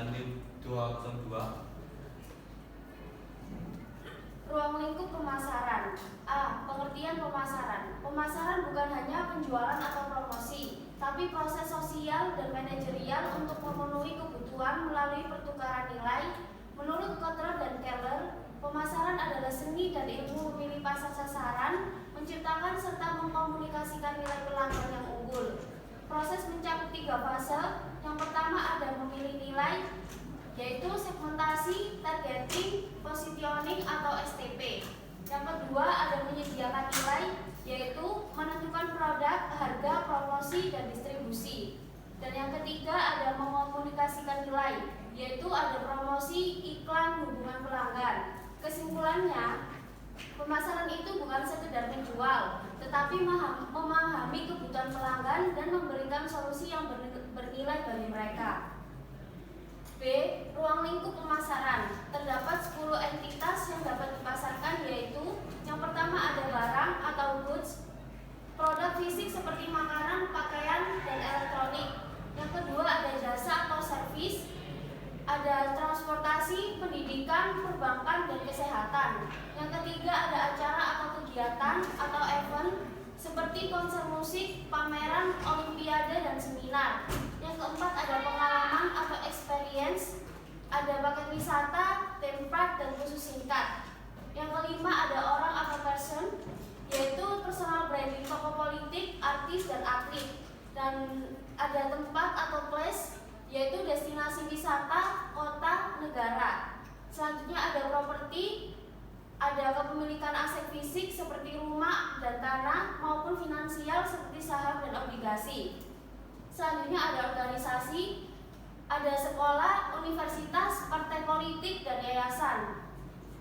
dengan NIM 202. Ruang lingkup pemasaran. A. Pengertian pemasaran. Pemasaran bukan hanya penjualan atau promosi, tapi proses sosial dan manajerial untuk memenuhi kebutuhan melalui pertukaran nilai. Menurut Kotler dan Keller, pemasaran adalah seni dan ilmu memilih pasar sasaran, menciptakan serta mengkomunikasikan nilai pelanggan yang unggul. Proses mencakup 3 fase. Yang pertama ada memilih nilai, yaitu segmentasi, targeting, positioning atau STP. Yang kedua ada menyediakan nilai, yaitu menentukan produk, harga, promosi, dan distribusi. Dan yang ketiga ada mengomunikasikan nilai, yaitu ada promosi, iklan, hubungan pelanggan. Kesimpulannya, pemasaran itu bukan sekedar menjual, tetapi memahami kebutuhan pelanggan dan memberikan solusi yang bernilai bagi mereka. B. Ruang lingkup pemasaran. Terdapat 10 entitas yang dapat dipasarkan, yaitu yang pertama ada barang atau goods, produk fisik seperti makanan, pakaian, dan elektronik. Yang kedua ada jasa atau servis, ada transportasi, pendidikan, perbankan, dan kesehatan. Yang ketiga ada acara atau kegiatan atau event seperti konser musik, pameran, olimpiade, dan seminar. Yang keempat ada pengalaman atau experience, ada paket wisata, theme park, dan khusus singkat. Yang kelima ada orang atau person, yaitu personal branding tokoh politik, artis, dan atlet. Dan ada tempat atau place, yaitu destinasi wisata, kota, negara. Selanjutnya ada properti, ada kepemilikan aset fisik seperti rumah dan tanah maupun finansial seperti saham dan obligasi. Selanjutnya ada organisasi, ada sekolah, universitas, partai politik, dan yayasan.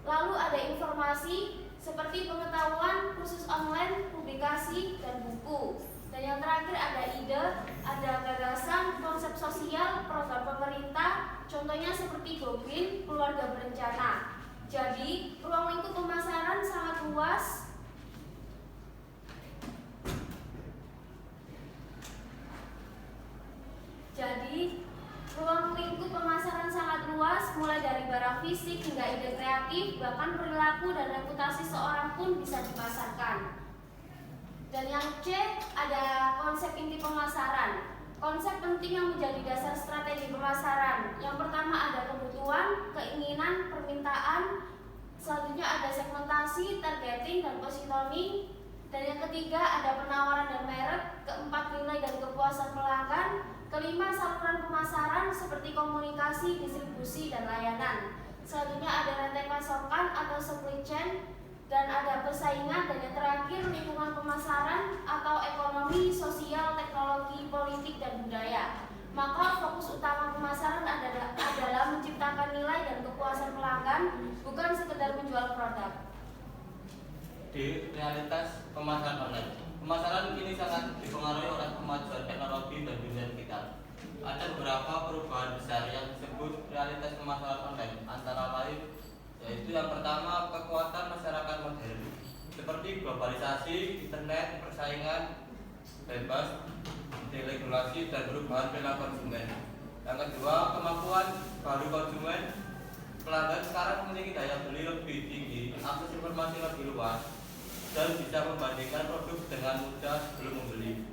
Lalu ada informasi seperti pengetahuan, kursus online, publikasi, dan buku. Dan yang terakhir ada ide, ada gagasan, konsep sosial, program pemerintah, contohnya seperti GoGreen, keluarga berencana. Jadi, ruang lingkup pemasaran sangat luas. Ruang lingkup pemasaran sangat luas, mulai dari barang fisik hingga ide kreatif, bahkan perilaku dan reputasi seorang pun bisa dipasarkan. Dan yang C, ada konsep inti pemasaran. Konsep penting yang menjadi dasar strategi pemasaran. Yang pertama ada kebutuhan, keinginan, permintaan. Selanjutnya ada segmentasi, targeting, dan positioning. Dan yang ketiga ada penawaran dan merek. Keempat nilai dan kepuasan pelanggan. Kelima saluran pemasaran seperti komunikasi, distribusi, dan layanan. Selanjutnya ada rantai pasokan atau supply chain. Dan ada persaingan. Dan yang terakhir lingkungan pemasaran atau ekonomi, sosial, teknologi, politik, dan budaya. Maka fokus utama pemasaran adalah menciptakan nilai dan kepuasan pelanggan, bukan sekedar menjual produk. D. Realitas pemasaran online. Pemasaran kini sangat dipengaruhi oleh kemajuan teknologi dan dunia digital. Ada beberapa perubahan besar yang disebut realitas pemasaran online, antara lain yaitu yang pertama kekuatan masyarakat modern seperti globalisasi, internet, persaingan bebas, deregulasi, dan perubahan perilaku konsumen. Yang kedua kemampuan baru konsumen. Pelanggan sekarang memiliki daya beli lebih tinggi, akses informasi lebih luas, dan bisa membandingkan produk dengan mudah sebelum membeli.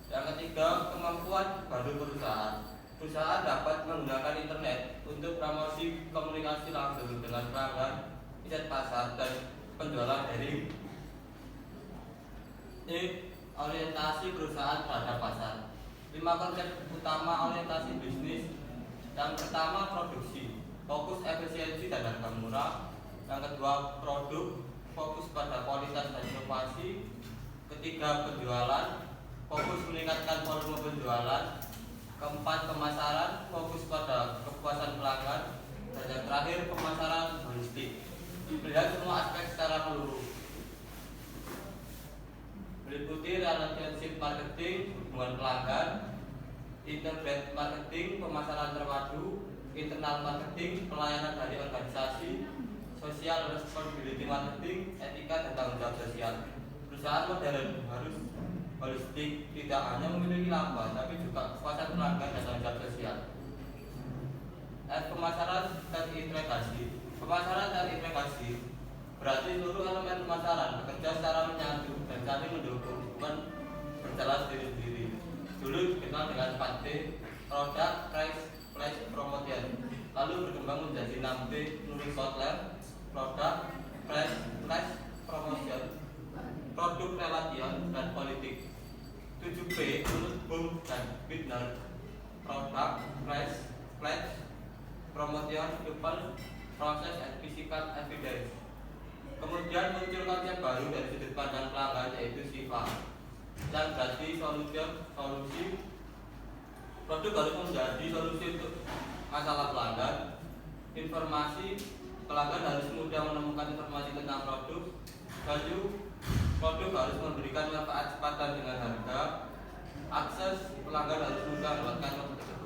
Yang ketiga kemampuan baru perusahaan. Perusahaan dapat menggunakan internet untuk promosi, komunikasi langsung dengan pelanggan, riset pasar, dan penjualan daring. E. Orientasi perusahaan terhadap pasar. 5 konsep utama orientasi bisnis. Yang pertama produksi, fokus efisiensi dan harga murah. Yang kedua produk, fokus pada kualitas dan inovasi. Ketiga penjualan, fokus meningkatkan volume penjualan. Keempat pemasaran, fokus pada kepuasan pelanggan. Dan yang terakhir pemasaran holistik, melihat semua aspek secara menyeluruh. Meliputi relationship marketing, hubungan pelanggan, integrated marketing, pemasaran terpadu, internal marketing, pelayanan dari organisasi, social responsibility marketing, etika dan tanggung jawab sosial. Perusahaan modern harus holistik, tidak hanya memiliki laba tapi juga kepuasan pelanggan dan tanggung jawab sosial. F. pemasaran terintegrasi. Pemasaran terintegrasi berarti seluruh elemen pemasaran bekerja secara menyatu dan saling mendukung, bukan berjalan sendiri-sendiri. Dulu dikenal dengan 4P, produk, price, place, promotion. Lalu berkembang menjadi 6P, menurut Kotler, produk, price, place, promotion, produk, relation, dan politik. 7P menurut Boom dan Bittner, produk, price, place, promotion, people, process, and physical evidence. Kemudian muncul konsep baru dari sudut pandang pelanggan, yaitu SIFA, yang berarti solusi. Produk harus menjadi solusi untuk masalah pelanggan. Informasi pelanggan harus mudah menemukan informasi tentang produk. Value, produk harus memberikan manfaat cepat dan dengan harga. Akses, pelanggan harus mudah mendapatkan produk tersebut.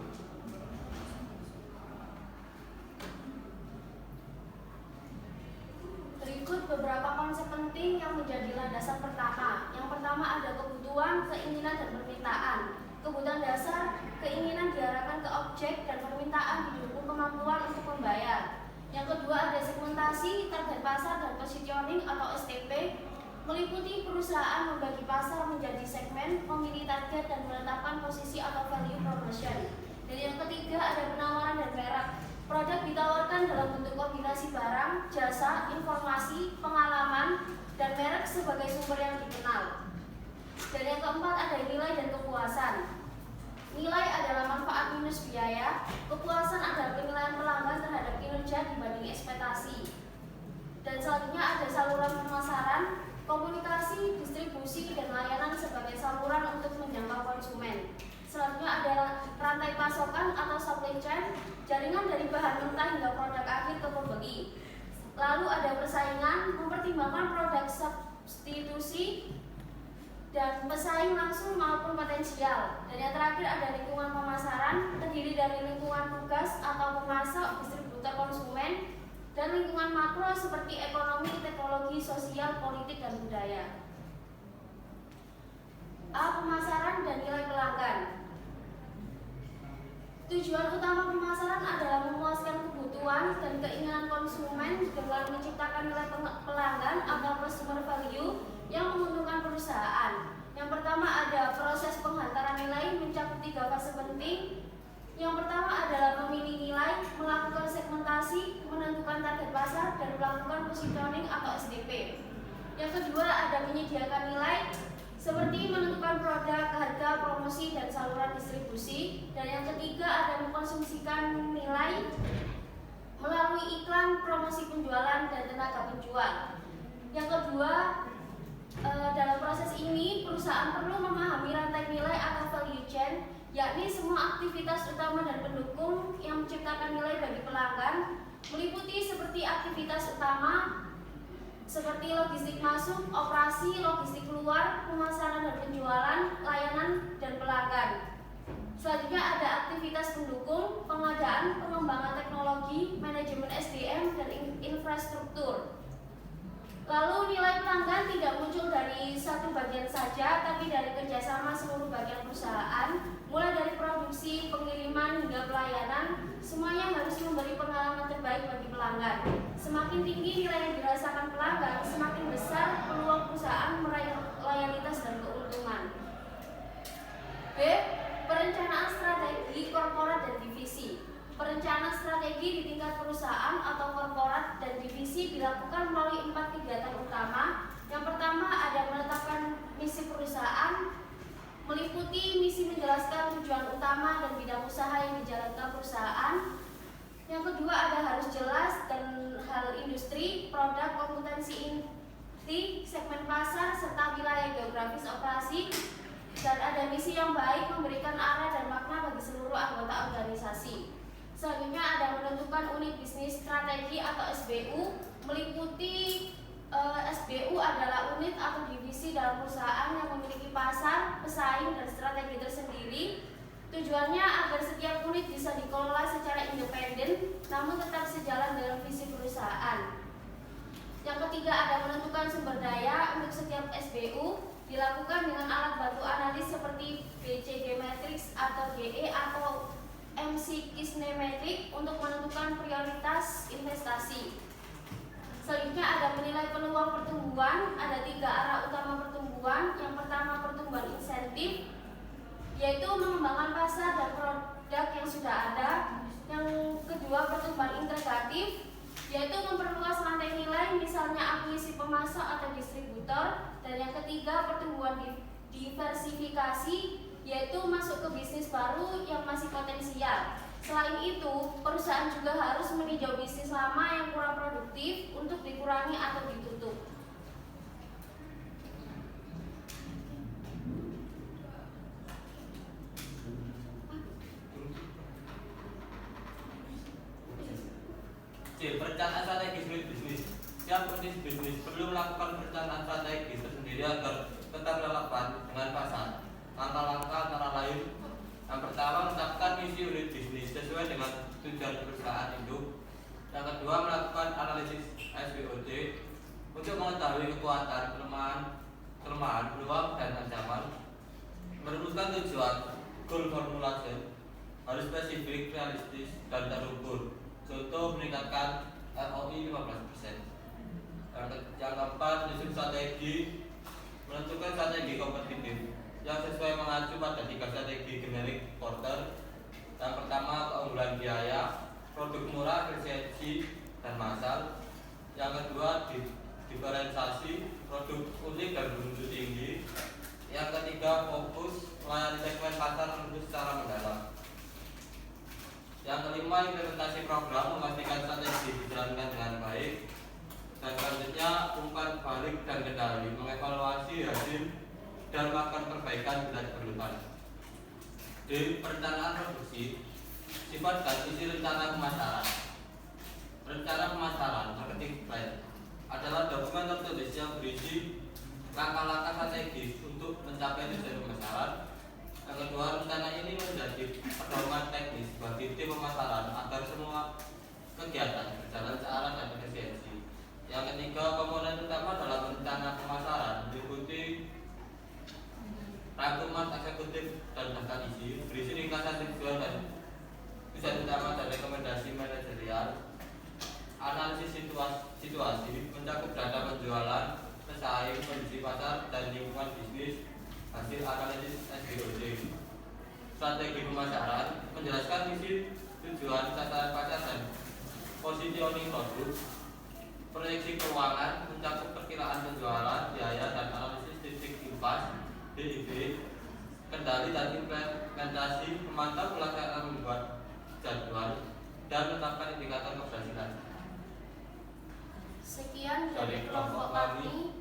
Berikut beberapa konsep penting yang menjadi landasan pertama. Yang pertama ada kebutuhan, keinginan, dan permintaan. Kebutuhan dasar, keinginan diarahkan ke objek, dan permintaan didukung kemampuan untuk membayar. Yang kedua ada segmentasi, target pasar, dan positioning atau STP, meliputi perusahaan membagi pasar menjadi segmen, memilih target, dan menetapkan posisi atau value proposition. Dan yang ketiga ada penawaran dan merek. Produk ditawarkan dalam bentuk kombinasi barang, jasa, informasi, pengalaman, dan merek sebagai sumber yang dikenal. Dan yang keempat ada nilai dan kepuasan. Nilai adalah manfaat minus biaya, kepuasan adalah penilaian pelanggan terhadap kinerja dibanding ekspektasi. Dan selanjutnya ada saluran pemasaran, komunikasi, distribusi, dan layanan sebagai saluran untuk menjangkau konsumen. Selanjutnya ada rantai pasokan atau supply chain, jaringan dari bahan mentah hingga produk akhir ke pembeli. Lalu ada persaingan, mempertimbangkan produk substitusi dan pesaing langsung maupun potensial. Dan yang terakhir ada lingkungan pemasaran, terdiri dari lingkungan tugas atau pemasok, distributor, konsumen, dan lingkungan makro seperti ekonomi, teknologi, sosial, politik, dan budaya. A. Pemasaran dan nilai pelanggan. Tujuan utama pemasaran adalah memuaskan kebutuhan dan keinginan konsumen dengan menciptakan nilai pelanggan atau customer value yang menguntungkan perusahaan. Yang pertama ada proses penghantaran nilai mencakup 3 fase penting. Yang pertama adalah memilih nilai, melakukan segmentasi, menentukan target pasar, dan melakukan positioning atau SDP. Yang kedua ada menyediakan nilai, seperti menentukan produk, harga, promosi, dan saluran distribusi. Dan yang ketiga ada mengkonsumsikan nilai melalui iklan, promosi penjualan, dan tenaga penjual. Yang kedua, dalam proses ini perusahaan perlu memahami rantai nilai atau value chain, yakni semua aktivitas utama dan pendukung yang menciptakan nilai bagi pelanggan, meliputi seperti aktivitas utama seperti logistik masuk, operasi, logistik keluar, pemasaran dan penjualan, layanan, dan pelanggan. Selanjutnya ada aktivitas pendukung, pengadaan, pengembangan teknologi, manajemen SDM, dan infrastruktur. Lalu nilai pelanggan tidak muncul dari satu bagian saja, tapi dari kerjasama seluruh bagian perusahaan, mulai dari produksi, pengiriman, hingga pelayanan, semuanya harus memberi pengalaman terbaik bagi pelanggan. Semakin tinggi nilai yang dirasakan pelanggan, semakin besar peluang perusahaan meraih loyalitas dan keuntungan. B. Perencanaan strategi korporat dan divisi. Perencanaan strategi di tingkat perusahaan atau korporat dan divisi dilakukan melalui 4 kegiatan utama. Yang pertama ada menetapkan misi perusahaan, meliputi misi menjelaskan tujuan utama dan bidang usaha yang dijalankan perusahaan. Yang kedua ada harus jelas dan hal industri, produk, kompetensi inti, segmen pasar, serta wilayah geografis operasi. Dan ada misi yang baik memberikan arah dan makna bagi seluruh anggota organisasi. Selanjutnya ada menentukan unit bisnis strategi atau SBU, meliputi SBU adalah unit atau divisi dalam perusahaan yang memiliki pasar, pesaing, dan strategi tersendiri. Tujuannya agar setiap unit bisa dikelola secara independen, namun tetap sejalan dengan visi perusahaan. Yang ketiga ada menentukan sumber daya untuk setiap SBU, dilakukan dengan alat bantu analis seperti BCG Matrix atau GE atau MC Kisnematic untuk menentukan prioritas investasi. Selanjutnya ada menilai peluang pertumbuhan. Ada 3 arah utama pertumbuhan. Yang pertama pertumbuhan insentif, yaitu mengembangkan pasar dan produk yang sudah ada. Yang kedua pertumbuhan integratif, yaitu memperluas rantai nilai, misalnya akuisisi pemasok atau distributor. Dan yang ketiga pertumbuhan diversifikasi, yaitu masuk ke bisnis baru yang masih potensial. Selain itu, perusahaan juga harus meninjau bisnis lama yang kurang produktif untuk dikurangi atau ditutup. C. Perencanaan strategis bisnis. Setiap unit bisnis perlu melakukan perencanaan strategis tersendiri agar tetap relevan dengan pasar. Langkah-langkah antara lain: yang pertama, menetapkan misi unit bisnis sesuai dengan tujuan perusahaan itu. Yang kedua, melakukan analisis SWOT untuk mengetahui kekuatan, kelemahan, peluang, dan ancaman. Merumuskan tujuan, goal formulation, harus spesifik, realistis, dan terukur. Contoh, meningkatkan ROI 15%. Yang keempat, menyusun strategi, menentukan strategi kompetitif yang sesuai mengacu pada 3 strategi generik Porter. Yang pertama, keunggulan biaya, produk murah, efisiensi, dan massal. Yang kedua, diferensiasi, produk unik dan bermutu tinggi. Yang ketiga, fokus, melayani segmen pasar tertentu secara mendalam. Yang kelima, implementasi program, memastikan strategi dijalankan dengan baik. Dan selanjutnya, umpan balik dan kendali, mengevaluasi hasil dan melakukan perbaikan bila diperlukan. D. Perencanaan produksi, sifat dan isi rencana pemasaran. Rencana pemasaran (marketing plan) adalah dokumen tertulis yang berisi langkah-langkah strategis untuk mencapai tujuan pemasaran. Yang kedua, rencana ini menjadi pedoman teknis bagi tim pemasaran agar semua kegiatan berjalan searah dan efisiensi. Yang ketiga, komponen utama dalam rencana pemasaran meliputi rangkuman eksekutif dan daftar isi, berisi ringkasan tujuan dan tujuan utama dan rekomendasi manajerial. Analisis situasi mencakup data penjualan, pesaing, kondisi pasar, dan lingkungan bisnis. Hasil analisis SWOT. Strategi pemasaran menjelaskan misi, tujuan, sasaran pasar, dan positioning produk. Proyeksi keuangan mencakup perkiraan penjualan, biaya, dan analisis titik impas (DIP). Kendali dan implementasi, memantau pelaksanaan, membuat jadwal, dan menetapkan indikator keberhasilan. Sekian dari kelompok kami.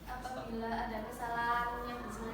Apabila ada kesalahan yang bersengaja